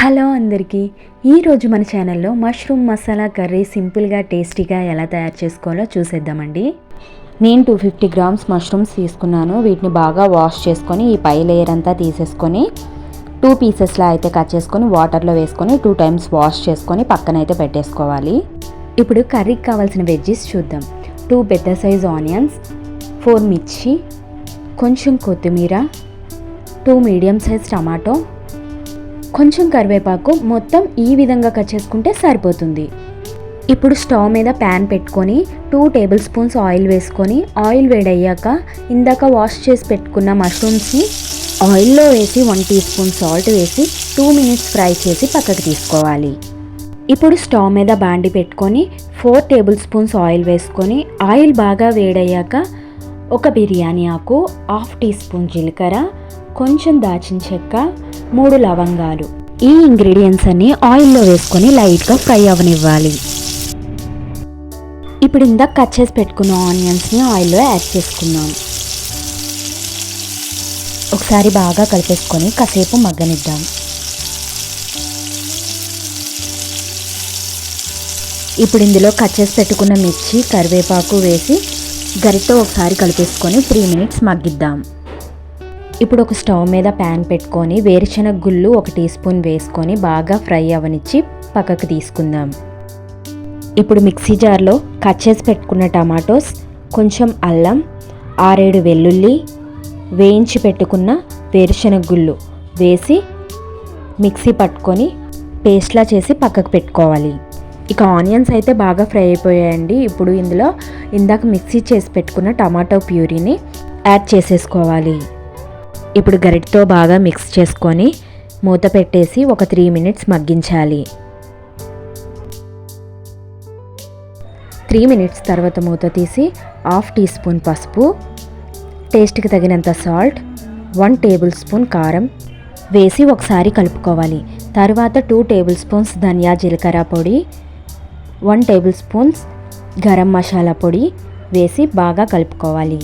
Hello అందరికీ, ఈరోజు మన ఛానల్లో మష్రూమ్ మసాలా కర్రీ సింపుల్గా టేస్టీగా ఎలా తయారు చేసుకోవాలో చూసేద్దామండి. నేను 250 గ్రామ్స్ మష్రూమ్స్ తీసుకున్నాను. వీటిని బాగా వాష్ చేసుకొని ఈ పై లేయర్ అంతా తీసేసుకొని 2 పీసెస్లా అయితే కట్ చేసుకొని వాటర్లో వేసుకొని 2 టైమ్స్ వాష్ చేసుకొని పక్కన అయితే పెట్టేసుకోవాలి. ఇప్పుడు కర్రీకి కావాల్సిన వెజ్జెస్ చూద్దాం. 2 పెద్ద సైజ్ ఆనియన్స్, 4 మిర్చి, కొంచెం కొత్తిమీర, 2 మీడియం సైజ్ టమాటో, కొంచెం కరివేపాకు. మొత్తం ఈ విధంగా కట్ చేసుకుంటే సరిపోతుంది. ఇప్పుడు స్టవ్ మీద ప్యాన్ పెట్టుకొని 2 టేబుల్ స్పూన్స్ ఆయిల్ వేసుకొని ఆయిల్ వేడయ్యాక ఇందాక వాష్ చేసి పెట్టుకున్న మష్రూమ్స్ని ఆయిల్లో వేసి 1 టీ స్పూన్ సాల్ట్ వేసి 2 మినిట్స్ ఫ్రై చేసి పక్కకు తీసుకోవాలి. ఇప్పుడు స్టవ్ మీద బాండి పెట్టుకొని 4 టేబుల్ స్పూన్స్ ఆయిల్ వేసుకొని ఆయిల్ బాగా వేడయ్యాక ఒక బిర్యానీ ఆకు, 1/2 టీ స్పూన్ జీలకర్ర, కొంచెం దాచిన చెక్క, 3 లవంగాలు, ఈ ఇంగ్రీడియంట్స్ అన్ని ఆయిల్లో వేసుకొని లైట్గా ఫ్రై అవ్వనివ్వాలి. ఇప్పుడు ఇందాక కట్ చేసి పెట్టుకున్న ఆనియన్స్ని ఆయిల్లో యాడ్ చేసుకుందాం. ఒకసారి బాగా కలిపేసుకొని కాసేపు మగ్గనిద్దాం. ఇప్పుడు ఇందులో కట్ చేసి పెట్టుకున్న మిర్చి, కరివేపాకు వేసి గరిటతో ఒకసారి కలిపేసుకొని 3 మినిట్స్ మగ్గిద్దాం. ఇప్పుడు ఒక స్టవ్ మీద ప్యాన్ పెట్టుకొని వేరుశనగ గుళ్ళు 1 టీ స్పూన్ వేసుకొని బాగా ఫ్రై అవ్వనిచ్చి పక్కకు తీసుకుందాం. ఇప్పుడు మిక్సీ జార్లో కట్ చేసి పెట్టుకున్న టమాటోస్, కొంచెం అల్లం, 6-7 వెల్లుల్లి, వేయించి పెట్టుకున్న వేరుశనగ గుళ్ళు వేసి మిక్సీ పట్టుకొని పేస్ట్లా చేసి పక్కకు పెట్టుకోవాలి. ఇక ఆనియన్స్ అయితే బాగా ఫ్రై అయిపోయాయండి. ఇప్పుడు ఇందులో ఇందాక మిక్సీ చేసి పెట్టుకున్న టమాటో ప్యూరీని యాడ్ చేసేసుకోవాలి. ఇప్పుడు గరిటతో బాగా మిక్స్ చేసుకొని మూత పెట్టేసి ఒక 3 మినిట్స్ మగ్గించాలి. 3 మినిట్స్ తర్వాత మూత తీసి 1/2 టీ స్పూన్ పసుపు, టేస్ట్కి తగినంత సాల్ట్, 1 టేబుల్ స్పూన్ కారం వేసి ఒకసారి కలుపుకోవాలి. తర్వాత 2 టేబుల్ స్పూన్స్ ధనియా జీలకర్ర పొడి, 1 టేబుల్ స్పూన్స్ గరం మసాలా పొడి వేసి బాగా కలుపుకోవాలి.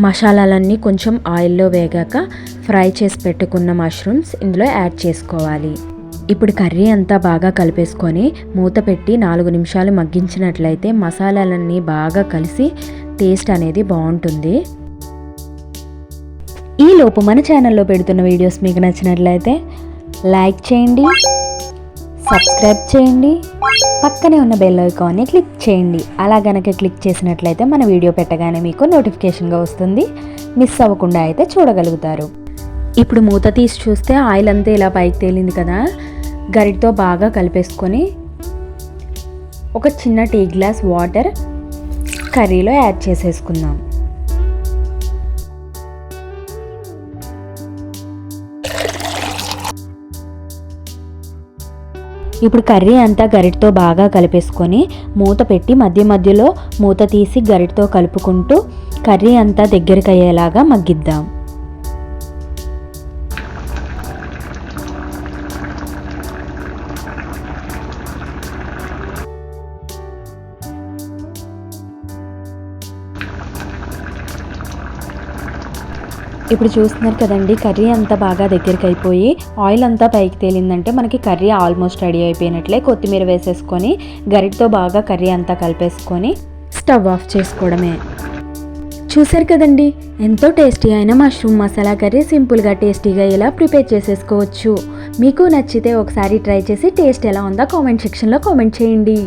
మసాలాలన్నీ కొంచెం ఆయిల్లో వేగాక ఫ్రై చేసి పెట్టుకున్న మష్రూమ్స్ ఇందులో యాడ్ చేసుకోవాలి. ఇప్పుడు కర్రీ అంతా బాగా కలిపేసుకొని మూత పెట్టి 4 నిమిషాలు మగ్గించినట్లయితే మసాలాలన్నీ బాగా కలిసి టేస్ట్ అనేది బాగుంటుంది. ఈలోపు మన ఛానల్లో పెడుతున్న వీడియోస్ మీకు నచ్చినట్లయితే లైక్ చేయండి, సబ్స్క్రైబ్ చేయండి, పక్కనే ఉన్న బెల్ ఐకాన్ని క్లిక్ చేయండి. అలా గనక క్లిక్ చేసినట్లయితే మన వీడియో పెట్టగానే మీకు నోటిఫికేషన్గా వస్తుంది. మిస్ అవ్వకుండా అయితే చూడగలుగుతారు. ఇప్పుడు మూత తీసి చూస్తే ఆయిల్ అంతా ఇలా పైకి తేలింది కదా. గరిటతో బాగా కలిపేసుకొని ఒక చిన్న టీ గ్లాస్ వాటర్ కర్రీలో యాడ్ చేసేసుకుందాం. ఇప్పుడు కర్రీ అంతా గరిటతో బాగా కలిపేసుకొని మూత పెట్టి మధ్య మధ్యలో మూత తీసి గరిటతో కలుపుకుంటూ కర్రీ అంతా దగ్గరికి అయ్యేలాగా మగ్గిద్దాం. ఇప్పుడు చూస్తున్నారు కదండి, కర్రీ అంతా బాగా దగ్గరికి అయిపోయి ఆయిల్ అంతా పైకి తేలిందంటే మనకి కర్రీ ఆల్మోస్ట్ రెడీ అయిపోయినట్లే. కొత్తిమీర వేసేసుకొని గరిటతో బాగా కర్రీ అంతా కలిపేసుకొని స్టవ్ ఆఫ్ చేసుకోవడమే. చూసారు కదండి, ఎంతో టేస్టీ అయిన మష్రూమ్ మసాలా కర్రీ సింపుల్గా టేస్టీగా ఇలా ప్రిపేర్ చేసేసుకోవచ్చు. మీకు నచ్చితే ఒకసారి ట్రై చేసి టేస్ట్ ఎలా ఉందో కామెంట్ సెక్షన్లో కామెంట్ చేయండి.